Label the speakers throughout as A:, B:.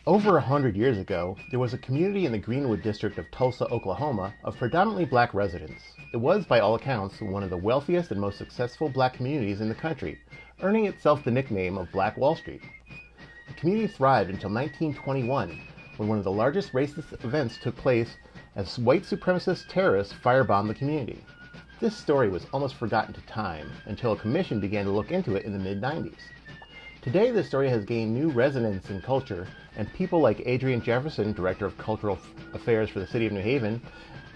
A: Over 100 years ago, there was a community in the Greenwood district of Tulsa, Oklahoma, of predominantly black residents. It was, by all accounts, one of the wealthiest and most successful black communities in the country, earning itself the nickname of Black Wall Street. The community thrived until 1921, when one of the largest racist events took place as white supremacist terrorists firebombed the community. This story was almost forgotten to time until a commission began to look into it in the mid 90s. Today, the story has gained new resonance in culture, and people like Adrian Jefferson, Director of Cultural Affairs for the City of New Haven,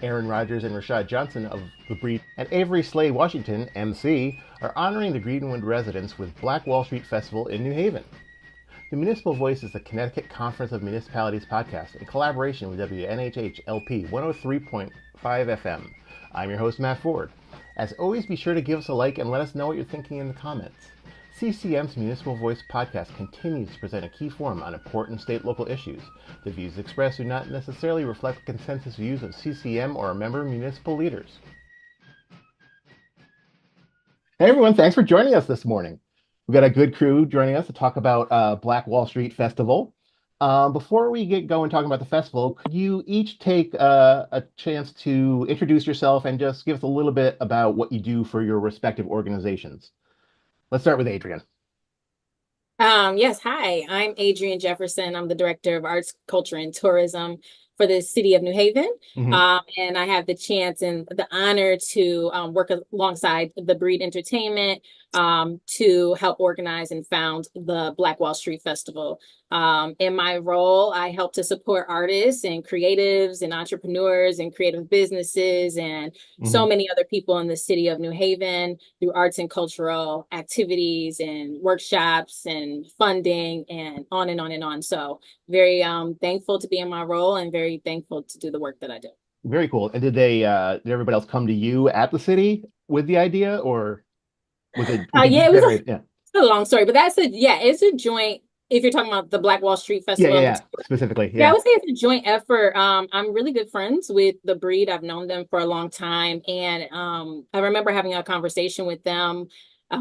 A: Aaron Rodgers and Rashad Johnson of the Breed, and Avery Slade Washington, MC, are honoring the Greenwood residents with Black Wall Street Festival in New Haven. The Municipal Voice is the Connecticut Conference of Municipalities podcast in collaboration with WNHH LP 103.5 FM. I'm your host, Matt Ford. As always, be sure to give us a like and let us know what you're thinking in the comments. CCM's Municipal Voice podcast continues to present a key forum on important state-local issues. The views expressed do not necessarily reflect the consensus views of CCM or our member municipal leaders. Hey everyone, thanks for joining us this morning. We've got a good crew joining us to talk about Black Wall Street Festival. Before we get going talking about the festival, could you each take a chance to introduce yourself and just give us a little bit about what you do for your respective organizations? Let's start with Adrian.
B: Yes, hi, I'm Adrian Jefferson. I'm the Director of Arts, Culture, and Tourism for the City of New Haven.
A: Mm-hmm.
B: And I have the chance and the honor to work alongside the Breed Entertainment to help organize and found the Black Wall Street Festival. In my role, I help to support artists and creatives and entrepreneurs and creative businesses and so many other people in the city of New Haven through arts and cultural activities and workshops and funding and on and on and on. So very thankful to be in my role and very thankful to do the work that I do.
A: Very cool. And did everybody else come to you at the city with the idea, or was it
B: Yeah,
A: generated? Yeah.
B: it's a long story, but it's a joint. If you're talking about the Black Wall Street
A: Yeah,
B: Festival
A: yeah,
B: in
A: yeah.
B: particular,
A: Specifically,
B: yeah, I
A: yeah.
B: would say it's a joint effort. I'm really good friends with the Breed. I've known them for a long time, and I remember having a conversation with them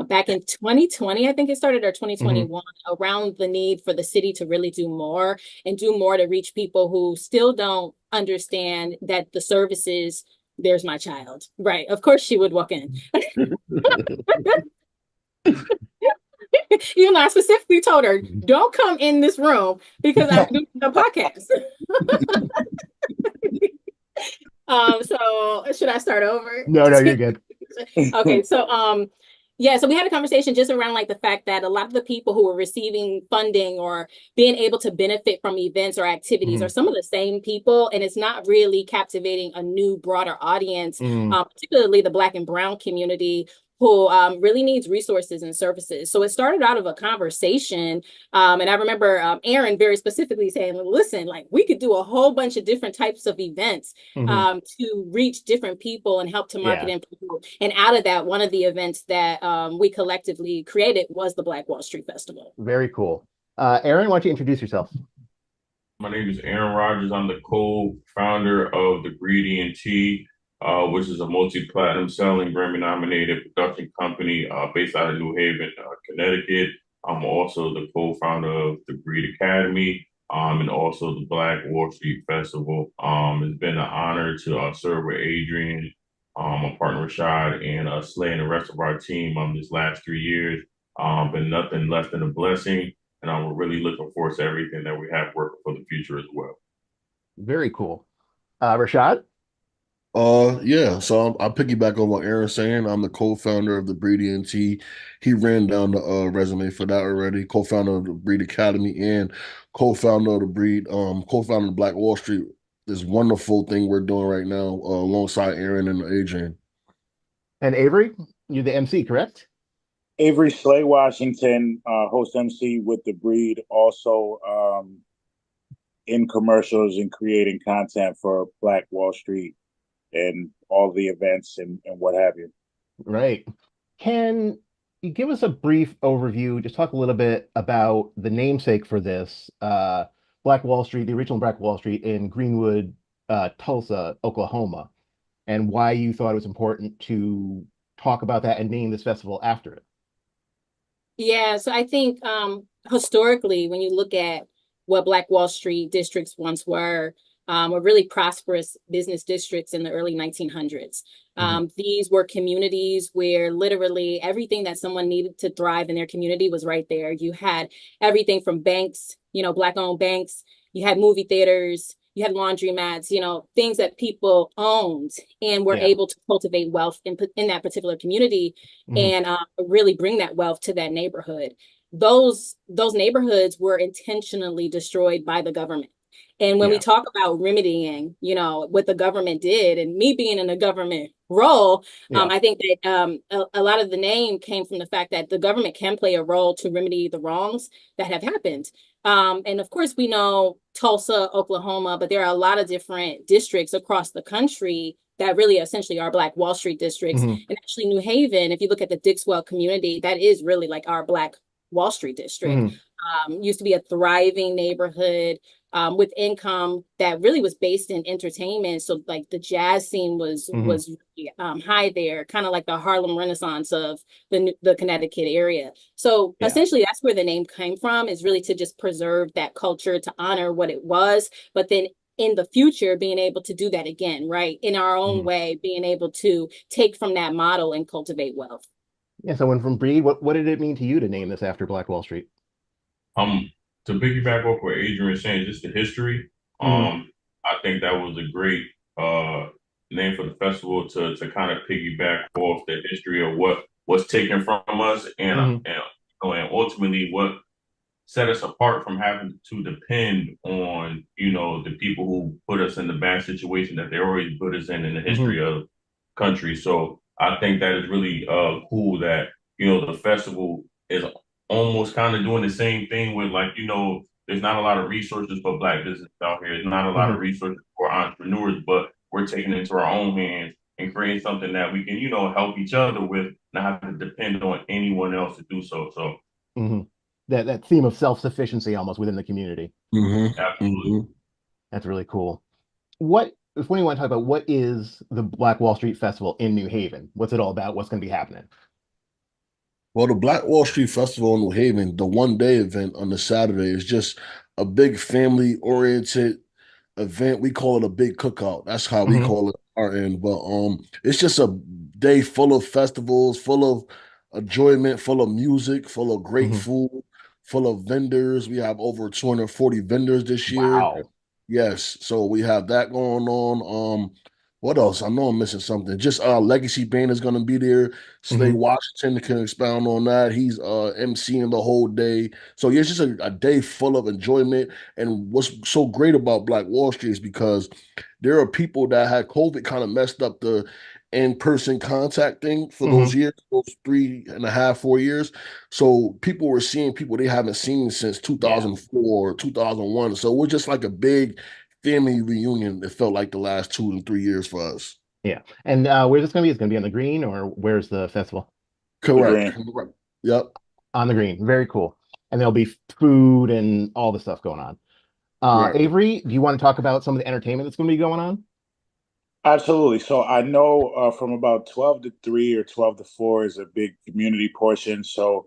B: back in 2020. I think it started, or
A: Hmm.
B: 2021, around the need for the city to really do more and do more to reach people who still don't understand that the services. There's my child, right? Of course, she would walk in. Even though I specifically told her, don't come in this room because I'm doing a podcast. So should I start over?
A: No, no, you're good.
B: Okay, so yeah, so we had a conversation just around like the fact that a lot of the people who were receiving funding or being able to benefit from events or activities
A: Hmm.
B: are some of the same people, and it's not really captivating a new, broader audience,
A: Mm.
B: particularly the Black and Brown community who really needs resources and services. So it started out of a conversation. And I remember Aaron very specifically saying, listen, like we could do a whole bunch of different types of events
A: Hmm.
B: to reach different people and help to market
A: Yeah,
B: and promote. And out of that, one of the events that we collectively created was the Black Wall Street Festival.
A: very cool. Aaron, why don't you introduce yourself?
C: My name is Aaron Rodgers. I'm the co-founder of the Greedy and Tea, which is a multi-platinum selling Grammy-nominated production company based out of New Haven, Connecticut. I'm also the co-founder of the Breed Academy and also the Black Wall Street Festival. It's been an honor to serve with Adrian, my partner Rashad, and Slay and the rest of our team these last 3 years. Been nothing less than a blessing, and I'm really looking forward to everything that we have working for the future as well.
A: Very cool. Rashad?
D: Yeah, so I piggyback on what Aaron's saying. I'm the co-founder of the Breed T. He ran down the resume for that already. Co-founder of the Breed Academy and co-founder of the co-founder of Black Wall Street. This wonderful thing we're doing right now, alongside Aaron and Adrian.
A: And Avery, you're the MC, correct?
E: Avery Slade Washington, host MC with the Breed, also in commercials and creating content for Black Wall Street and all the events and what have you.
A: Right. Can you give us a brief overview? Just talk a little bit about the namesake for this, Black Wall Street, the original Black Wall Street in Greenwood, Tulsa, Oklahoma, and why you thought it was important to talk about that and name this festival after it.
B: Yeah, so I think historically, when you look at what Black Wall Street districts once were really prosperous business districts in the early 1900s. These were communities where literally everything that someone needed to thrive in their community was right there. You had everything from banks, Black-owned banks. You had movie theaters. You had laundromats, things that people owned and were
A: Yeah.
B: able to cultivate wealth in that particular community and really bring that wealth to that neighborhood. Those neighborhoods were intentionally destroyed by the government. And when we talk about remedying, what the government did, and me being in a government role, I think that a lot of the name came from the fact that the government can play a role to remedy the wrongs that have happened. And of course, we know Tulsa, Oklahoma, but there are a lot of different districts across the country that really essentially are Black Wall Street districts. And actually, New Haven, if you look at the Dixwell community, that is really like our Black Wall Street district. Used to be a thriving neighborhood with income that really was based in entertainment. So like the jazz scene was really, high there, kind of like the Harlem Renaissance of the Connecticut area. So essentially that's where the name came from, is really to just preserve that culture, to honor what it was, but then in the future being able to do that again, right? In our own way, being able to take from that model and cultivate wealth.
A: Yeah, so when from Breed, what did it mean to you to name this after Black Wall Street?
C: To piggyback off what Adrian was saying, just the history. I think that was a great name for the festival to kind of piggyback off the history of what was taken from us and ultimately what set us apart from having to depend on, the people who put us in the bad situation that they already put us in the history of country. So I think that is really cool that, the festival is almost kind of doing the same thing with, like, there's not a lot of resources for Black business out here. There's not a lot of resources for entrepreneurs, but we're taking it into our own hands and creating something that we can, help each other with, not have to depend on anyone else to do so. So
A: that theme of self-sufficiency almost within the community.
C: absolutely.
A: That's really cool. If we want to talk about what is the Black Wall Street Festival in New Haven? What's it all about? What's going to be happening?
D: Well, the Black Wall Street Festival in New Haven, the one-day event on the Saturday, is just a big family-oriented event. We call it a big cookout. That's how we call it at our end. But it's just a day full of festivals, full of enjoyment, full of music, full of great food, full of vendors. We have over 240 vendors this year.
A: Wow.
D: Yes, so we have that going on. What else? I know I'm missing something. Just Legacy Band is gonna be there. Slade Washington can expound on that. He's emceeing the whole day. So yeah, it's just a day full of enjoyment. And what's so great about Black Wall Street is because there are people that had COVID kind of messed up the in-person contact thing for those years, those 3.5, 4 years. So people were seeing people they haven't seen since 2004, 2001. So we're just like a big family reunion. It felt like the last 2 to 3 years for us.
A: Yeah. And where's this going to be? It's going to be on the green, or where's the festival?
D: Correct. Yep.
A: On the green. Very cool. And there'll be food and all the stuff going on. Avery, do you want to talk about some of the entertainment that's going to be going on?
E: Absolutely. So I know from about 12 to 3 or 12 to 4 is a big community portion. So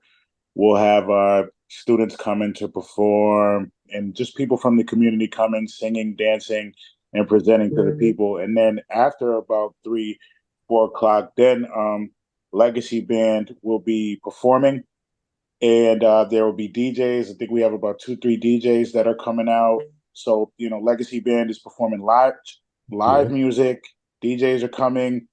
E: we'll have students coming to perform and just people from the community coming, singing, dancing, and presenting to the people. And then after about 3, 4 o'clock, then Legacy Band will be performing. And there will be DJs. I think we have about 2, 3 DJs that are coming out. So, Legacy Band is performing live music. DJs are coming.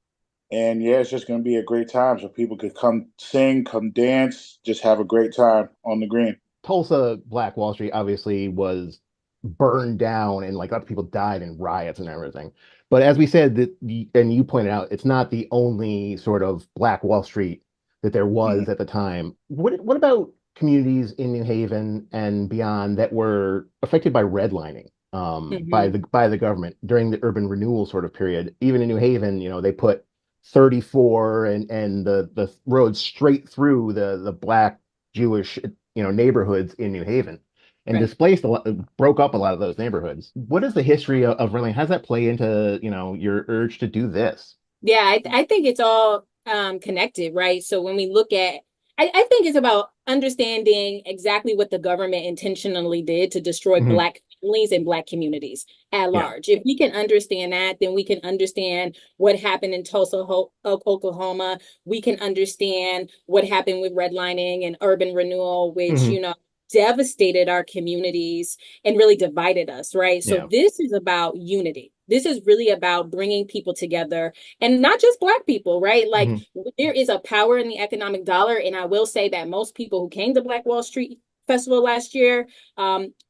E: And yeah, it's just going to be a great time. So people could come sing, come dance, just have a great time on the green.
A: Tulsa Black Wall Street obviously was burned down and like lots of people died in riots and everything. But as we said, and you pointed out, it's not the only sort of Black Wall Street that there was at the time. What about communities in New Haven and beyond that were affected by redlining by the government during the urban renewal sort of period? Even in New Haven, they put 34 and the road straight through the Black Jewish neighborhoods in New Haven and broke up a lot of those neighborhoods. What is the history of redlining? How does that play into your urge to do this?
B: Yeah, I think it's all connected, right? So when we look at I think it's about understanding exactly what the government intentionally did to destroy
A: Hmm.
B: Black families and Black communities at
A: Yeah.
B: large. If we can understand that, then we can understand what happened in Tulsa, Oklahoma. We can understand what happened with redlining and urban renewal, which,
A: Hmm.
B: you know, devastated our communities and really divided us, right? So
A: Yeah.
B: this is about unity. This is really about bringing people together, and not just Black people, right? Like,
A: Hmm.
B: there is a power in the economic dollar. And I will say that most people who came to Black Wall Street Festival last year,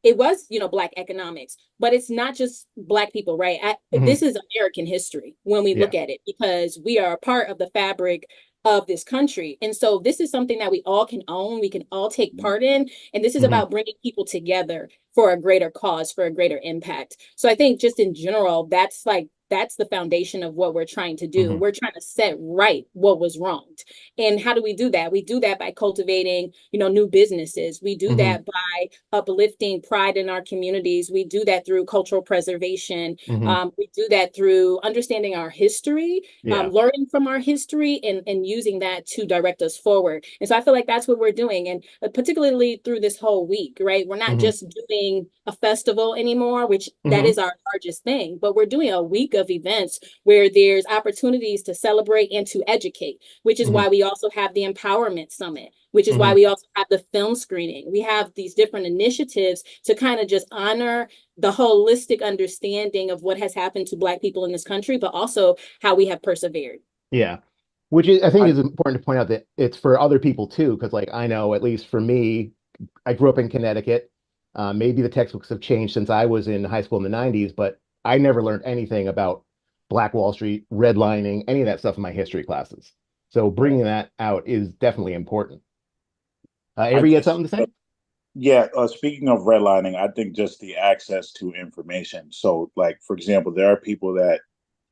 B: it was, you know, Black economics, but it's not just Black people, right?
A: Hmm.
B: This is American history when we
A: Yeah.
B: look at it, because we are a part of the fabric of this country. And so this is something that we all can own, we can all take part in. And this is
A: Hmm.
B: about bringing people together for a greater cause, for a greater impact. So I think just in general, that's the foundation of what we're trying to do.
A: Hmm.
B: We're trying to set right what was wronged. And how do we do that? We do that by cultivating, you know, new businesses. We do
A: Hmm.
B: that by uplifting pride in our communities. We do that through cultural preservation.
A: Hmm.
B: We do that through understanding our history,
A: Yeah.
B: learning from our history, and using that to direct us forward. And so I feel like that's what we're doing. And particularly through this whole week, right? We're not
A: Hmm.
B: just doing a festival anymore, which that
A: Hmm.
B: is our largest thing, but we're doing a week of events where there's opportunities to celebrate and to educate, which is
A: Hmm.
B: why we also have the Empowerment Summit, which is why
A: Hmm.
B: we also have the film screening. We have these different initiatives to kind of just honor the holistic understanding of what has happened to Black people in this country, but also how we have persevered.
A: Yeah. Which is, I think
E: I
A: is important to point out that it's for other people too, because like I know, at least for me, I grew up in Connecticut. Maybe the textbooks have changed since I was in high school in the 90s, but I never learned anything about Black Wall Street, redlining, any of that stuff in my history classes. So
E: right.
A: bringing that out is definitely important.
E: I
A: Avery, you had
E: just
A: something to say?
E: Yeah, speaking of redlining, I think just the access to information. So, like, for example, there are people that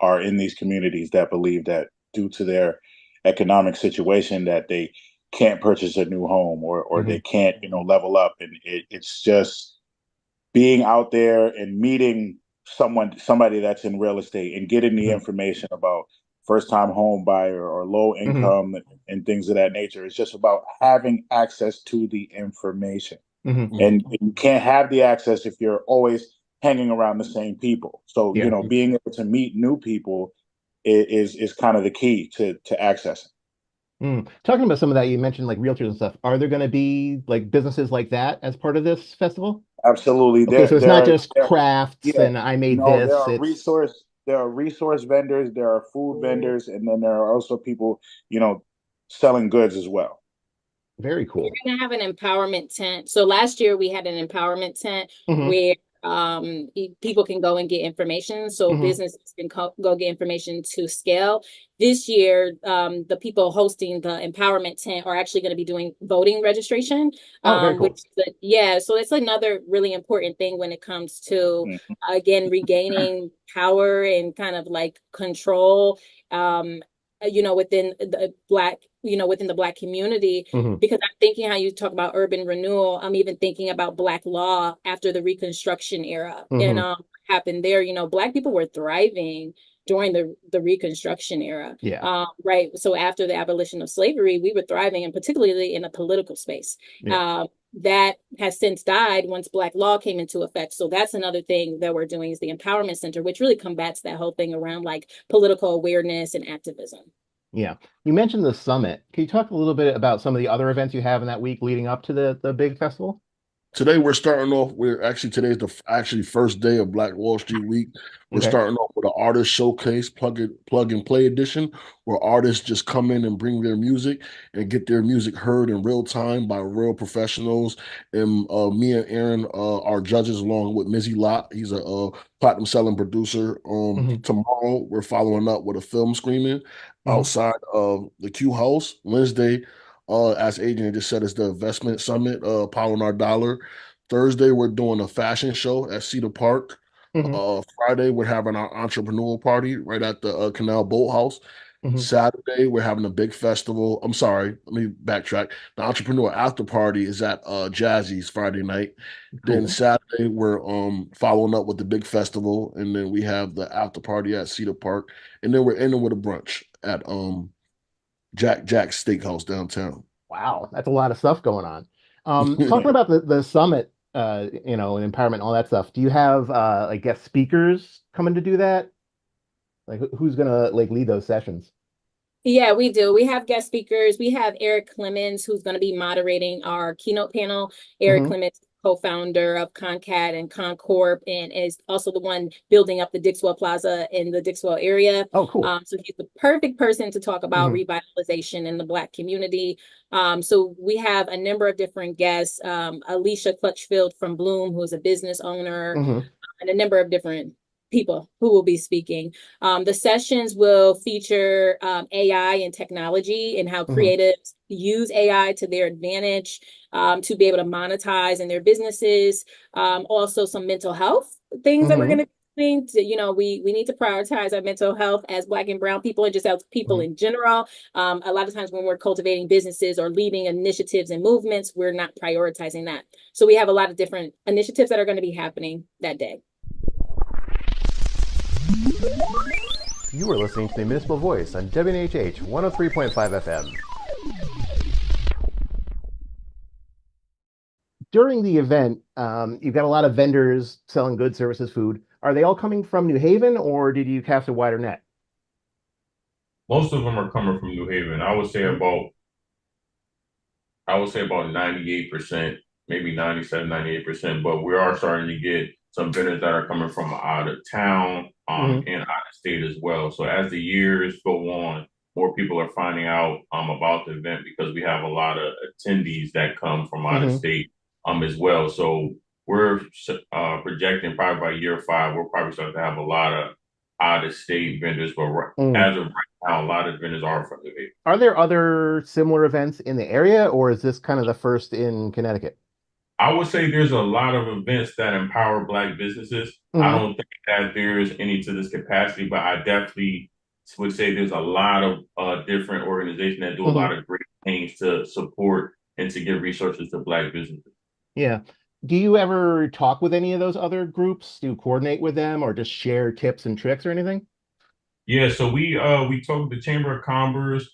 E: are in these communities that believe that due to their economic situation that they can't purchase a new home, or
A: Hmm.
E: they can't, you know, level up. And it's just being out there and meeting somebody that's in real estate and getting the
A: Hmm.
E: information about first time home buyer or low
A: Hmm.
E: income and things of that nature. It's just about having access to the information.
A: Hmm.
E: And you can't have the access if you're always hanging around the same people. So, you
A: Yeah.
E: know, being able to meet new people is kind of the key to accessing.
A: Mm. Talking about some of that, you mentioned like realtors and stuff. Are there going to be like businesses like that as part of this festival?
E: Absolutely.
A: Okay, so it's not just
E: There
A: crafts
E: yeah.
A: and I made
E: No,
A: this. It's
E: there are resource vendors, there are food vendors, and then there are also people, you know, selling goods as well.
A: very cool.
B: We're gonna have an empowerment tent. So last year we had an empowerment tent
A: Hmm.
B: where people can go and get information. So
A: Hmm.
B: businesses can go get information to scale. This year, the people hosting the empowerment tent are actually going to be doing voting registration,
A: Oh, very
B: which
A: cool.
B: yeah, so it's another really important thing when it comes to
E: Mhm.
B: again regaining power and kind of like control. You know, within the Black, you know, within the Black community,
A: Hmm.
B: because I'm thinking how you talk about urban renewal. I'm even thinking about Black law after the Reconstruction era and
A: Hmm.
B: happened there. You know, Black people were thriving during the Reconstruction era.
A: Yeah.
B: Right. So after the abolition of slavery, we were thriving, and particularly in the political space.
A: Yeah.
B: That has since died once Black law came into effect. So that's another thing that we're doing is the Empowerment Center, which really combats that whole thing around like political awareness and activism.
A: Yeah. You mentioned the summit. Can you talk a little bit about some of the other events you have in that week leading up to the big festival?
D: Today we're starting off. We're actually today's the actually first day of Black Wall Street Week. We're
A: Okay.
D: starting off with an artist showcase, plug and play edition, where artists just come in and bring their music and get their music heard in real time by real professionals. And me and Aaron are judges along with Mizzy Lot. He's a platinum selling producer.
A: Hmm.
D: Tomorrow we're following up with a film screening
A: Hmm.
D: outside of the Q House. Wednesday, as Adrian just said, is the investment summit, powering our dollar. Thursday, we're doing a fashion show at Cedar Park.
A: Hmm.
D: Friday, we're having our entrepreneurial party right at the Canal Boathouse.
A: Hmm.
D: Saturday, we're having a big festival. I'm sorry, let me backtrack. The entrepreneur after party is at Jazzy's Friday night. Then
A: Cool.
D: Saturday, we're following up with the big festival, and then we have the after party at Cedar Park, and then we're ending with a brunch at Jack's Steakhouse downtown.
A: Wow, that's a lot of stuff going on. Talking about the summit, and empowerment, and all that stuff. Do you have like guest speakers coming to do that? Like who's gonna like lead those sessions?
B: Yeah, we do. We have guest speakers. We have Eric Clemens, who's going to be moderating our keynote panel. Eric
A: Hmm.
B: Clemens, co-founder of Concat and Concorp, and is also the one building up the Dixwell Plaza in the Dixwell area.
A: Oh, cool.
B: So he's the perfect person to talk about
A: Hmm.
B: revitalization in the Black community. So we have a number of different guests. Alicia Clutchfield from Bloom, who's a business owner,
A: Hmm.
B: and a number of different people who will be speaking. The sessions will feature AI and technology and how
A: Hmm.
B: creatives use AI to their advantage to be able to monetize in their businesses. Also, some mental health things that we're
A: Hmm.
B: going to we need to prioritize our mental health as Black and Brown people and just as people
A: Hmm.
B: in general. A lot of times when we're cultivating businesses or leading initiatives and movements, we're not prioritizing that. So we have a lot of different initiatives that are going to be happening that day.
A: You are listening to the Municipal Voice on WNHH 103.5 FM. During the event, you've got a lot of vendors selling goods, services, food. Are they all coming from New Haven, or did you cast a wider net?
C: Most of them are coming from New Haven.
A: Mhm.
C: I would say about 98%, maybe 97, 98%, but we are starting to get some vendors that are coming from out of town,
A: Hmm.
C: and out of state as well. So as the years go on, more people are finding out about the event because we have a lot of attendees that come from out of
A: Hmm.
C: state as well. So we're projecting probably by year 5, we'll probably start to have a lot of out of state vendors, but
A: Mm.
C: as of right now, a lot of vendors are from the Bay.
A: Are there other similar events in the area, or is this kind of the first in Connecticut?
C: I would say there's a lot of events that empower Black businesses. I
A: Hmm.
C: don't think that there's any to this capacity, but I definitely would say there's a lot of different organizations that do a
A: Hmm.
C: lot of great things to support and to give resources to Black businesses.
A: Yeah. Do you ever talk with any of those other groups? Do you coordinate with them, or just share tips and tricks or anything?
C: Yeah, so we talked with the Chamber of Commerce.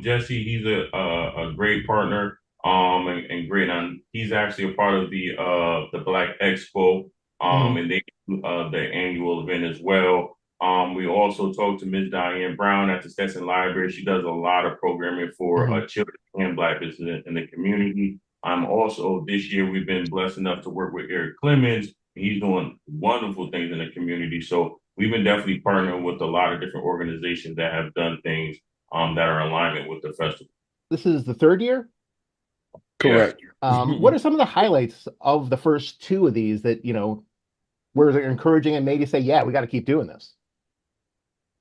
C: Jesse, he's a great partner. And great on. He's actually a part of the Black Expo.
A: Hmm.
C: And they do the annual event as well. We also talked to Ms. Diane Brown at the Stetson Library. She does a lot of programming for
A: Hmm.
C: children and Black business in the community. Also this year we've been blessed enough to work with Eric Clemens. He's doing wonderful things in the community. So we've been definitely partnering with a lot of different organizations that have done things that are in alignment with the festival.
A: This is the third year.
C: Yes.
D: Correct.
A: What are some of the highlights of the first two of these that, were encouraging and made you say, yeah, we got to keep doing this?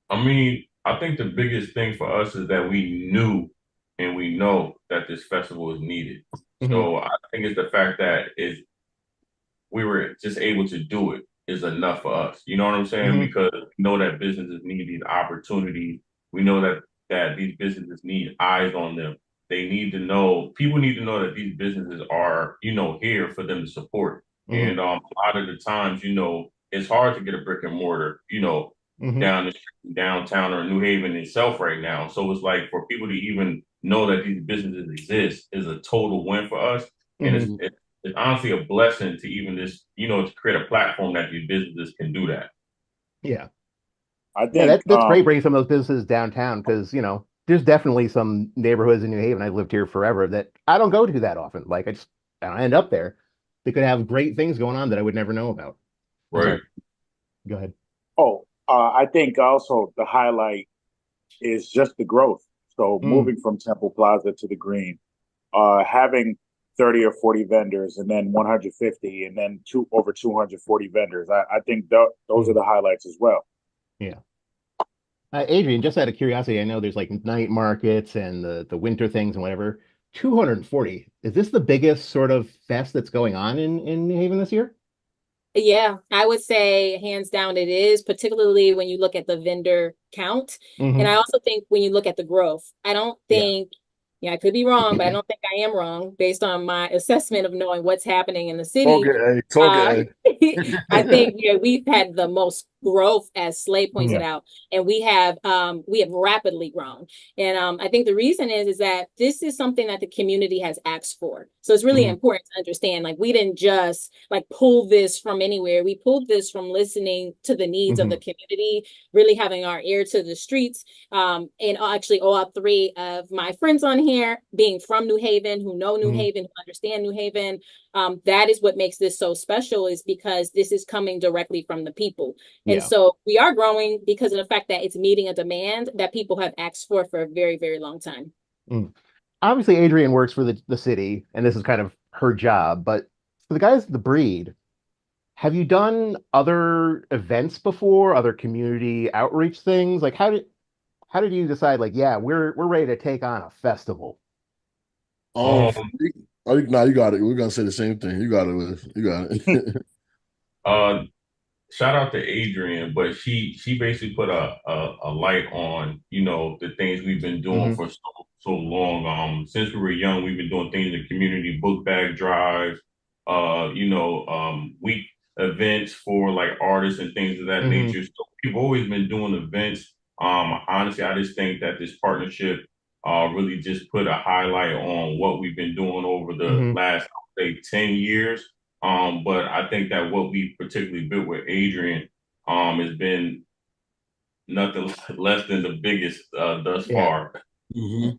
C: I mean, I think the biggest thing for us is that we knew and we know that this festival is needed.
A: Hmm.
C: So I think it's the fact that we were just able to do it is enough for us. You know what I'm saying?
A: Hmm.
C: Because we know that businesses need these opportunities. We know that these businesses need eyes on them. They need to know, people need to know that these businesses are, here for them to support.
A: Hmm.
C: And a lot of the times, it's hard to get a brick and mortar,
A: Hmm.
C: down the street, downtown or New Haven itself right now. So it's like for people to even know that these businesses exist is a total win for us. And
A: Hmm.
C: it's honestly a blessing to even just, to create a platform that these businesses can do that.
A: Yeah.
E: I
A: Yeah,
E: think
A: that's great bringing some of those businesses downtown because, there's definitely some neighborhoods in New Haven. I've lived here forever that I don't go to that often. Like I end up there. They could have great things going on that I would never know about. I'm
C: Right.
A: sorry. Go ahead.
E: I think also the highlight is just the growth. So
A: Mm.
E: moving from Temple Plaza to the Green, having 30 or 40 vendors and then 150 and then over 240 vendors. I think those are
A: Mm.
E: the highlights as well.
A: Yeah. Adrian, just out of curiosity, I know there's like night markets and the winter things and whatever. 240. Is this the biggest sort of fest that's going on in New Haven this year?
B: Yeah, I would say hands down it is, particularly when you look at the vendor count. And I
A: Hmm.
B: also think when you look at the growth, I don't
A: Yeah.
B: think, yeah, I could be wrong, but I don't think I am wrong based on my assessment of knowing what's happening in the
D: Talk
B: city.
D: it, Ed. Talk
B: Uh,
D: it,
B: I
D: Ed.
B: think we've had the most growth, as Slay pointed
A: Yeah.
B: out, and we have rapidly grown. And I think the reason is that this is something that the community has asked for. So it's really
A: Mhm.
B: important to understand, like, we didn't just like pull this from anywhere. We pulled this from listening to the needs of the
A: Mhm.
B: community, really having our ear to the streets. And actually all three of my friends on here being from New Haven, who know New
A: Mhm.
B: Haven, who understand New Haven. That is what makes this so special, is because this is coming directly from the people. And
A: Yeah.
B: so we are growing because of the fact that it's meeting a demand that people have asked for a very, very long time.
A: Mm. Obviously, Adrian works for the city, and this is kind of her job. But for the guys at the breed, have you done other events before, other community outreach things? Like, how did you decide? Like, yeah, we're ready to take on a festival.
D: For
C: Um,
D: me, nah, you got it. We're gonna say the same thing. You got it, Liz. You got it.
C: uh, Shout out to Adrian, but she basically put a light on, the things we've been doing
A: Hmm.
C: for so long. Since we were young, we've been doing things in the community, book bag drives, week events for like artists and things of that
A: Hmm.
C: nature. So we've always been doing events. Honestly, I just think that this partnership really just put a highlight on what we've been doing over the
A: Hmm.
C: last, I would say, 10 years. But I think that what we particularly built with Adrian has been nothing less than the biggest thus
A: Yeah.
C: far.
D: Hmm.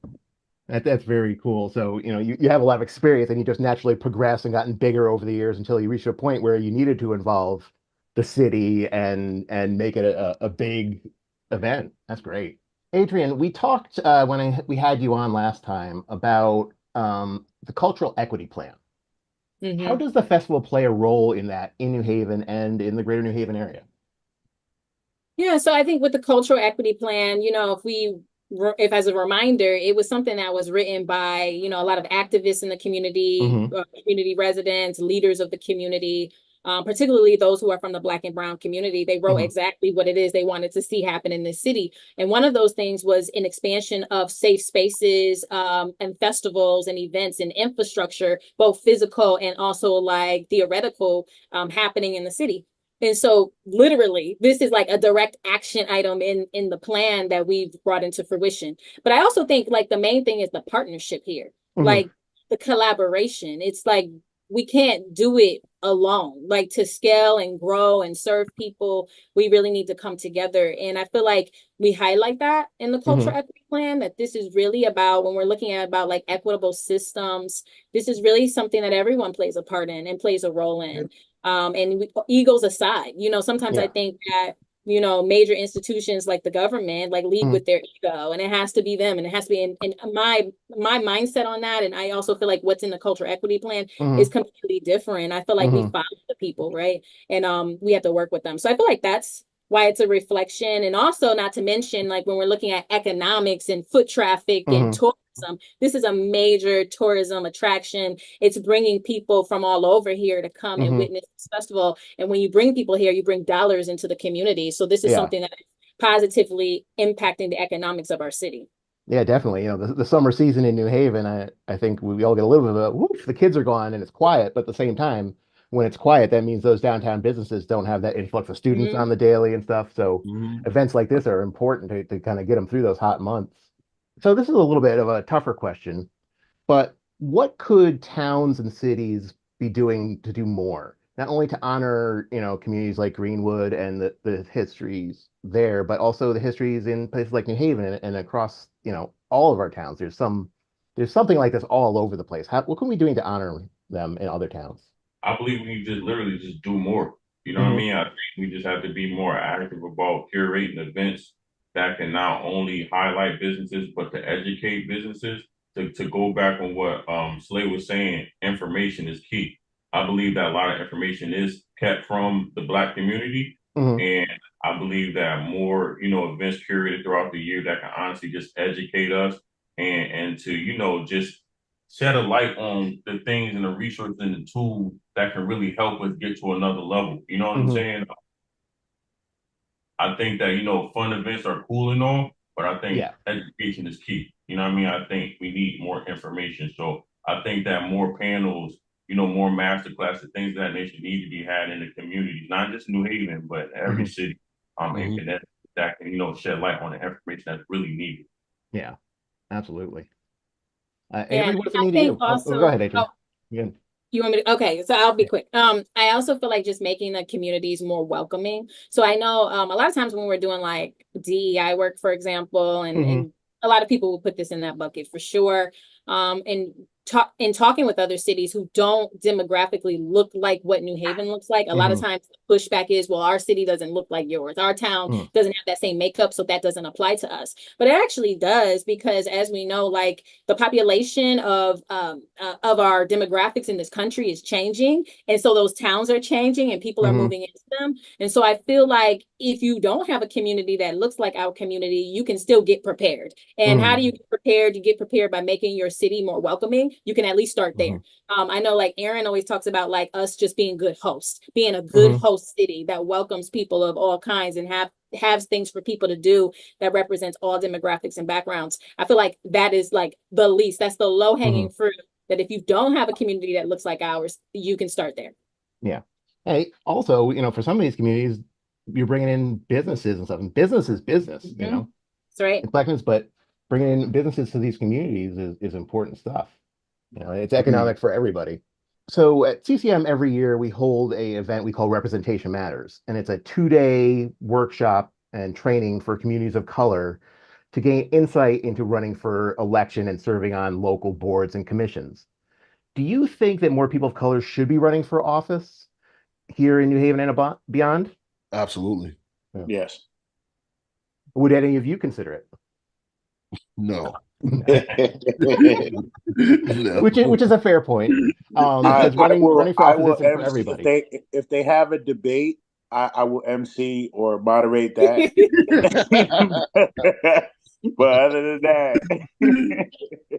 A: That's very cool. So, you have a lot of experience and you just naturally progressed and gotten bigger over the years until you reached a point where you needed to involve the city and make it a big event. That's great. Adrian, we talked when we had you on last time about the cultural equity plan. How
B: Hmm.
A: does the festival play a role in that in New Haven and in the greater New Haven area?
B: Yeah, so I think with the cultural equity plan, if as a reminder, it was something that was written by, a lot of activists in the community,
A: Hmm.
B: community residents, leaders of the community, particularly those who are from the Black and Brown community. They wrote
A: Hmm.
B: exactly what it is they wanted to see happen in this city. And one of those things was an expansion of safe spaces, and festivals and events and infrastructure, both physical and also like theoretical, happening in the city. And so literally this is like a direct action item in the plan that we've brought into fruition. But I also think like the main thing is the partnership here.
A: Hmm.
B: Like the collaboration. It's like we can't do it alone. Like to scale and grow and serve people, we really need to come together. And I feel like we highlight that in the
A: Hmm.
B: cultural equity plan, that this is really about, when we're looking at about like equitable systems, this is really something that everyone plays a part in and plays a role in. Egos aside, sometimes I
A: Yeah.
B: think that, major institutions like the government, like lead
A: Hmm.
B: with their ego, and it has to be them, and it has to be in my mindset on that. And I also feel like what's in the cultural equity plan is
A: Hmm.
B: completely different. I feel like we
A: Hmm.
B: follow the people, right? And we have to work with them. So I feel like that's why it's a reflection. And also, not to mention, like when we're looking at economics and foot traffic and
A: Hmm.
B: tourism, this is a major tourism attraction. It's bringing people from all over here to come and
A: Hmm.
B: witness this festival. And when you bring people here, you bring dollars into the community. So this is
A: Yeah.
B: something that is positively impacting the economics of our city.
A: Yeah, definitely. The summer season in New Haven, I think we all get a little bit of a whoosh, the kids are gone and it's quiet, but at the same time, when it's quiet, that means those downtown businesses don't have that influx of students
B: Mhm.
A: on the daily and stuff. So
D: Hmm.
A: events like this are important to kind of get them through those hot months. So this is a little bit of a tougher question. But what could towns and cities be doing to do more? Not only to honor, communities like Greenwood and the histories there, but also the histories in places like New Haven and across, all of our towns. There's something like this all over the place. What can we be doing to honor them in other towns?
C: I believe we just literally just do more. You know what I
A: Hmm.
C: mean? I think we just have to be more active about curating events that can not only highlight businesses but to educate businesses. To go back on what Slay was saying, information is key. I believe that a lot of information is kept from the Black community,
A: Hmm.
C: and I believe that more events curated throughout the year that can honestly just educate us and to just shed a light on the things and the resources and the tools that can really help us get to another level. You know what I'm
A: Hmm.
C: saying? I think that, fun events are cool and all, but I think
A: Yeah.
C: education is key. You know what I mean? I think we need more information. So I think that more panels, more master classes, things of that nature need to be had in the communities, not just New Haven, but every
A: Hmm.
C: city. and that can, shed light on the information that's really needed.
A: Yeah, absolutely.
B: Yeah,
A: Avery, what does it
B: I
A: mean to
B: think
A: you? Go
B: also,
A: ahead, Adrian. Again.
B: you want me to, okay, so I'll be quick. I also feel like just making the communities more welcoming. So I know a lot of times when we're doing like DEI work, for example, and a lot of people will put this in that bucket for sure. And talking with other cities who don't demographically look like what New Haven looks like, a lot of times the pushback is, well, our city doesn't look like yours. Our town doesn't have that same makeup, so that doesn't apply to us. But it actually does, because as we know, like the population of our demographics in this country is changing, and so those towns are changing, and people are moving into them. And so I feel like if you don't have a community that looks like our community, you can still get prepared. And how do you get prepared? You get prepared by making your city more welcoming. You can at least start there. I know like Aaron always talks about like us just being good hosts, being a good host city that welcomes people of all kinds and has things for people to do that represents all demographics and backgrounds. I feel like that is like the least, that's the low hanging fruit, that if you don't have a community that looks like ours, you can start there.
A: Yeah. Hey, also, for some of these communities, you're bringing in businesses and stuff, and business is business,
B: That's right.
A: It's blackness, but bringing in businesses to these communities is important stuff. It's economic for everybody. So at CCM every year we hold a event we call Representation Matters, and it's a 2-day workshop and training for communities of color to gain insight into running for election and serving on local boards and commissions. Do you think that more people of color should be running for office here in New Haven and beyond?
D: Absolutely.
A: Yeah.
E: Yes.
A: Would any of you consider it?
D: No.
A: No. Which is a fair point. Because running for office isn't for everybody.
E: If they have a debate, I will MC or moderate that. But other than that,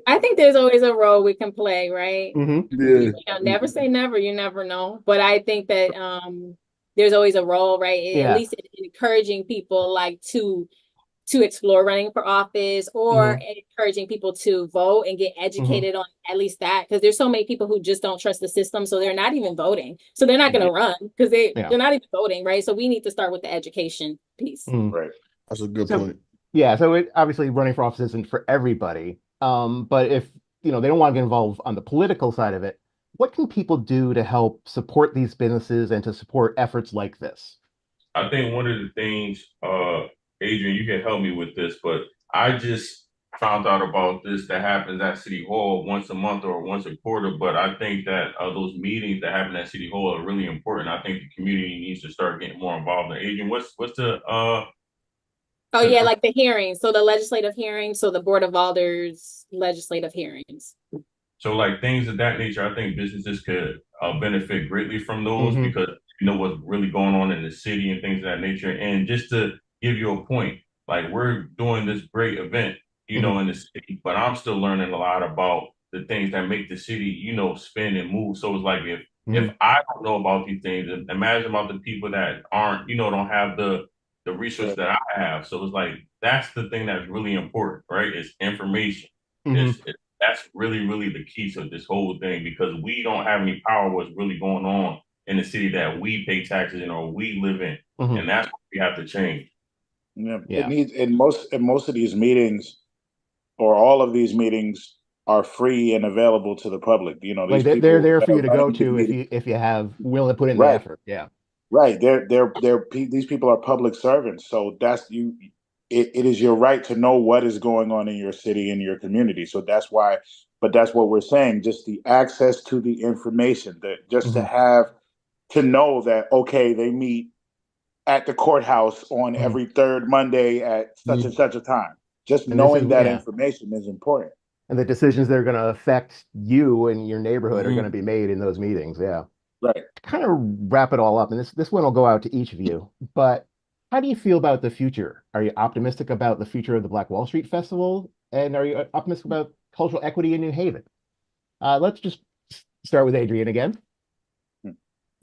B: I think there's always a role we can play, right?
D: Yeah.
B: Never say never. You never know. But I think that there's always a role, right? At least encouraging people like to explore running for office, or encouraging people to vote and get educated on at least that, because there's so many people who just don't trust the system, so they're not even voting, so they're not going to run because they're not even voting, right? So we need to start with the education piece.
E: Right.
D: That's a good point.
A: Yeah, so obviously running for office isn't for everybody, but if they don't want to get involved on the political side of it, what can people do to help support these businesses and to support efforts like this?
C: I think one of the things, Adrian, you can help me with this, but I just found out about this that happens at City Hall once a month or once a quarter. But I think that those meetings that happen at City Hall are really important. I think the community needs to start getting more involved. Adrian, what's the
B: Oh yeah, like the hearings. So the legislative hearings, so the Board of Alders legislative hearings.
C: So like things of that nature, I think businesses could benefit greatly from those, because you know what's really going on in the city and things of that nature. And just to give you a point, like we're doing this great event, in the city, but I'm still learning a lot about the things that make the city, spin and move. So it's like if I don't know about these things, imagine about the people that aren't, don't have the resources that I have. So it's like that's the thing that's really important, right? It's information. That's really, really the key to this whole thing, because we don't have any power what's really going on in the city that we pay taxes in or we live in. And that's what we have to change.
E: Yeah. It needs, in most of these meetings, or all of these meetings, are free and available to the public. These
A: like they're there for you to go to if you have willing to put in the effort. Yeah.
E: Right. These people are public servants. So that's you. It is your right to know what is going on in your city and your community. So that's why, but that's what we're saying, just the access to the information, that just to know that, okay, they meet at the courthouse on every third Monday at such and such a time. Just knowing that information is important.
A: And the decisions that are going to affect you and your neighborhood are going to be made in those meetings. Yeah.
E: Right.
A: To kind of wrap it all up, and this one will go out to each of you, but how do you feel about the future? Are you optimistic about the future of the Black Wall Street Festival? And are you optimistic about cultural equity in New Haven? Let's just start with Adrian again.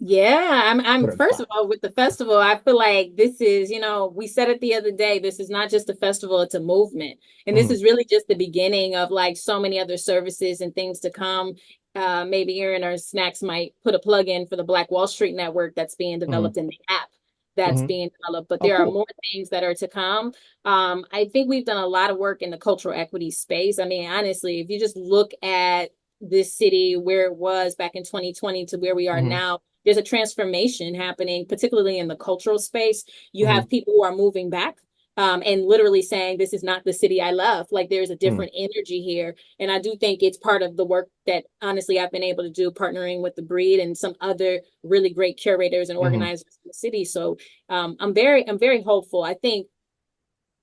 B: Yeah, I'm first of all, with the festival, I feel like this is, we said it the other day, this is not just a festival, it's a movement. And this is really just the beginning of like so many other services and things to come. Maybe Aaron or Snacks might put a plug in for the Black Wall Street Network that's being developed in the app. that's
A: Mhm.
B: being developed, but
A: Oh,
B: there are
A: cool.
B: more things that are to come. I think we've done a lot of work in the cultural equity space. I mean, honestly, if you just look at this city, where it was back in 2020 to where we are
A: Mhm.
B: now, there's a transformation happening, particularly in the cultural space. You
A: Mhm.
B: have people who are moving back. And literally saying, this is not the city I love. Like there's a different energy here. And I do think it's part of the work that honestly I've been able to do, partnering with the Breed and some other really great curators and
A: Mhm.
B: organizers in the city. So I'm very hopeful. I think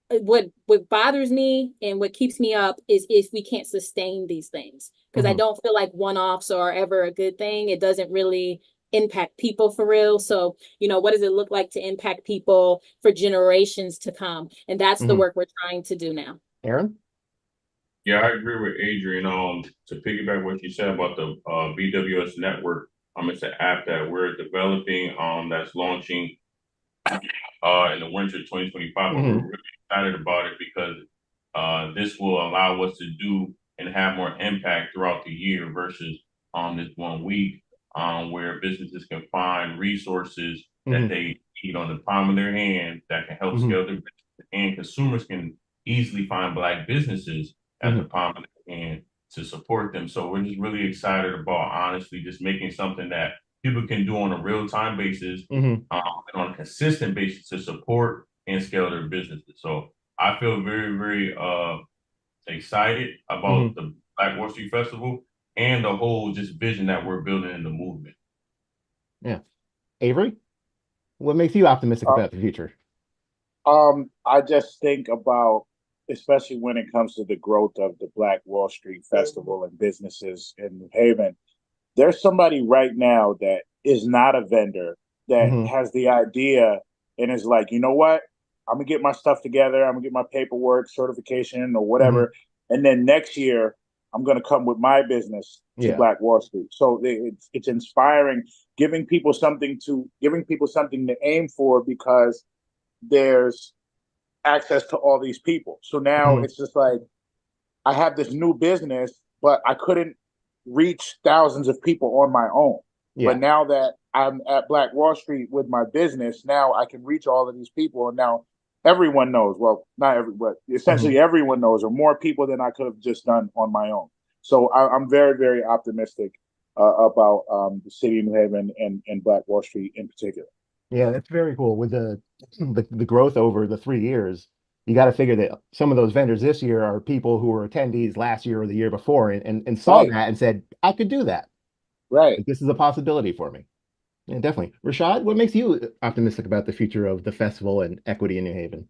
B: what bothers me and what keeps me up is if we can't sustain these things, because I
A: Mhm.
B: don't feel like one-offs are ever a good thing. It doesn't really impact people for real. So, what does it look like to impact people for generations to come? And that's the
A: Mhm.
B: work we're trying to do now.
A: Aaron?
C: Yeah, I agree with Adrian. To piggyback what you said about the BWS network, it's an app that we're developing that's launching in the winter 2025, but we're
A: Mhm.
C: really excited about it because this will allow us to do and have more impact throughout the year versus this one week, where businesses can find resources that
A: Mhm.
C: they need on the palm of their hand that can help
A: Mhm.
C: scale their business, and consumers can easily find Black businesses at the
A: Mhm.
C: palm of their hand to support them. So we're just really excited about honestly just making something that people can do on a real time basis,
A: Mhm.
C: and on a consistent basis to support and scale their businesses. So I feel very, very excited about
A: Mhm.
C: the Black Wall Street Festival and the whole just vision that we're building in the movement.
A: Yeah. Avery, what makes you optimistic
E: Uh,
A: about the future?
E: I just think about, especially when it comes to the growth of the Black Wall Street Festival and businesses in New Haven. There's somebody right now that is not a vendor that
A: Mhm.
E: has the idea and is like, you know what? I'm gonna get my stuff together. I'm gonna get my paperwork, certification, or
A: Mhm.
E: whatever, and then next year I'm gonna come with my business to
A: Yeah.
E: Black Wall Street. So it's inspiring, giving people something to aim for because there's access to all these people. So now
A: Mhm.
E: it's just like I have this new business, but I couldn't reach thousands of people on my own. But
A: Yeah.
E: now that I'm at Black Wall Street with my business, now I can reach all of these people. And now everyone knows, well, not every, but
A: Mhm.
E: essentially everyone knows, or more people than I could have just done on my own. So I'm very, very optimistic about the city of New Haven and Black Wall Street in particular.
A: Yeah, that's very cool. With the growth over the 3 years, you got to figure that some of those vendors this year are people who were attendees last year or the year before and saw
E: Right,
A: that and said, I could do that.
E: right.
A: Like, this is a possibility for me. Yeah, definitely. Rashad, what makes you optimistic about the future of the festival and equity in New Haven?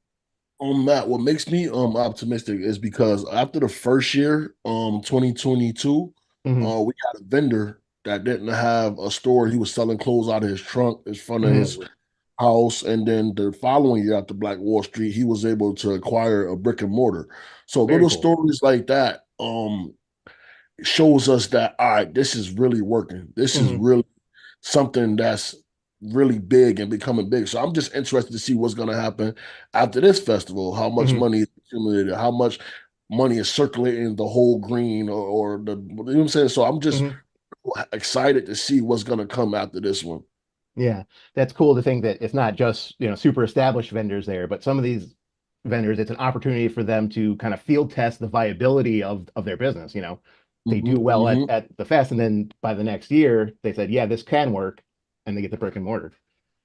D: Matt, what makes me optimistic is because after the first year, 2022,
A: Hmm.
D: we had a vendor that didn't have a store. He was selling clothes out of his trunk in front of
A: Hmm.
D: his house. And then the following year after Black Wall Street, he was able to acquire a brick and mortar. So
A: Very
D: little
A: cool.
D: stories like that shows us that all right, this is really working. This is
A: Hmm.
D: really something that's really big and becoming big. So I'm just interested to see what's going to happen after this festival. How much
A: Hmm.
D: money is accumulated? How much money is circulating the whole green or the you know what I'm saying? So I'm just
A: Hmm.
D: excited to see what's going to come after this one.
A: Yeah, that's cool to think that it's not just, super established vendors there, but some of these vendors, it's an opportunity for them to kind of field test the viability of their business. They
D: Hmm.
A: do well at,
D: Hmm.
A: at the fest, and then by the next year, they said, yeah, this can work, and they get the brick and mortar.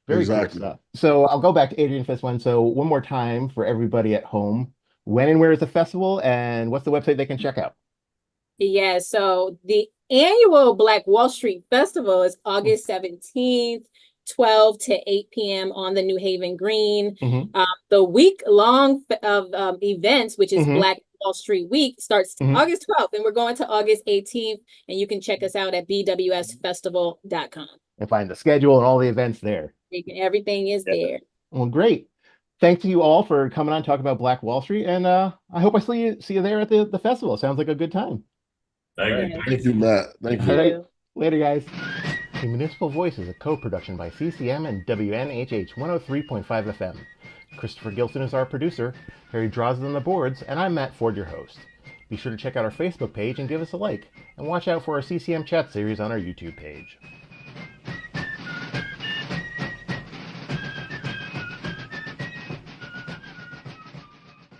A: Very cool
D: Exactly.
A: stuff. So I'll go back to Adrian for this one. So one more time for everybody at home, when and where is the festival, and what's the website they can check out?
B: Yeah, so the annual Black Wall Street Festival is August 17th, 12 to 8 p.m. on the New Haven Green.
A: Hmm.
B: The week long of events, which is
A: Hmm.
B: Black Wall Street Week, starts
A: Hmm.
B: August 12th, and we're going to August 18th. And you can check us out at bwsfestival.com.
A: And find the schedule and all the events there.
B: Everything is
E: Yeah.
B: there.
A: Well, great. Thanks to you all for coming on, talking about Black Wall Street, and I hope I see you there at the festival. Sounds like a good time.
C: Thank
E: Right.
C: you.
B: Yes.
D: Thank you, Matt.
B: Thank
D: Thank
A: All
D: you.
A: right,
B: you.
A: later, guys. The Municipal Voice is a co-production by CCM and WNHH 103.5 FM. Christopher Gilson is our producer, Harry Draws is on the boards, and I'm Matt Ford, your host. Be sure to check out our Facebook page and give us a like, and watch out for our CCM chat series on our YouTube page.